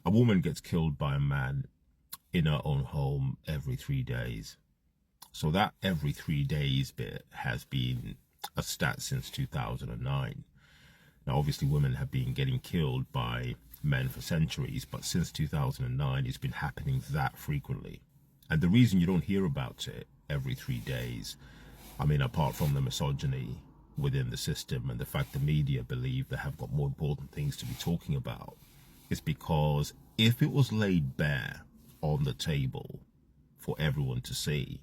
A woman gets killed by a man in her own home every 3 days. So that every 3 days bit has been a stat since 2009. Now, obviously, women have been getting killed by men for centuries, but since 2009, it's been happening that frequently. And the reason you don't hear about it every 3 days, I mean, apart from the misogyny within the system and the fact the media believe they have got more important things to be talking about, is because if it was laid bare on the table for everyone to see,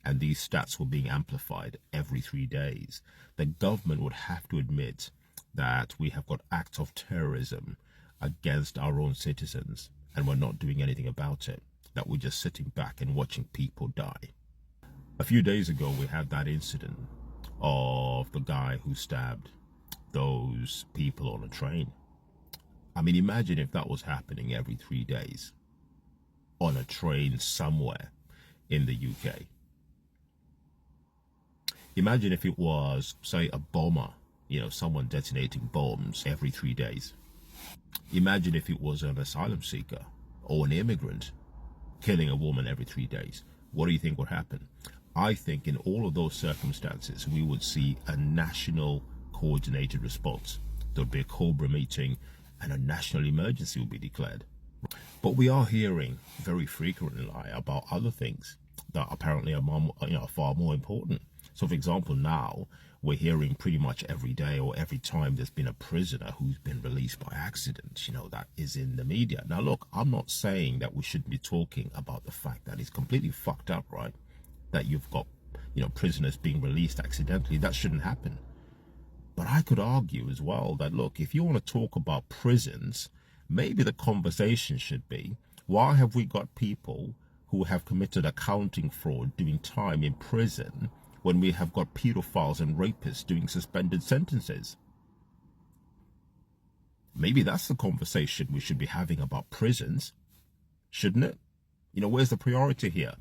and these stats were being amplified every 3 days, the government would have to admit that we have got acts of terrorism against our own citizens and we're not doing anything about it, that we're just sitting back and watching people die. A few days ago, we had that incident of the guy who stabbed those people on a train. I mean, imagine if that was happening every 3 days on a train somewhere in the UK. Imagine if it was, say, a bomber, someone detonating bombs every 3 days. Imagine if it was an asylum seeker or an immigrant killing a woman every 3 days. What do you think would happen? I think in all of those circumstances, we would see a national coordinated response. There would be a COBRA meeting and a national emergency would be declared. But we are hearing very frequently about other things that apparently are far more important. So, for example, now we're hearing pretty much every day or every time there's been a prisoner who's been released by accident, that is in the media. Now, look, I'm not saying that we shouldn't be talking about the fact that it's completely fucked up, right? That you've got, prisoners being released accidentally. That shouldn't happen. But I could argue as well that, look, if you want to talk about prisons, maybe the conversation should be, why have we got people who have committed accounting fraud doing time in prison when we have got pedophiles and rapists doing suspended sentences? Maybe that's the conversation we should be having about prisons, shouldn't it? Where's the priority here?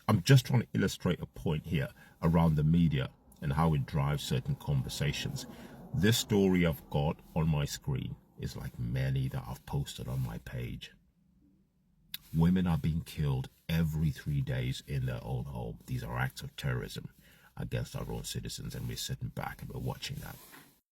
I'm just trying to illustrate a point here around the media and how it drives certain conversations. This story I've got on my screen is like many that I've posted on my page. Women are being killed every 3 days in their own home. These are acts of terrorism against our own citizens, and we're sitting back and we're watching that.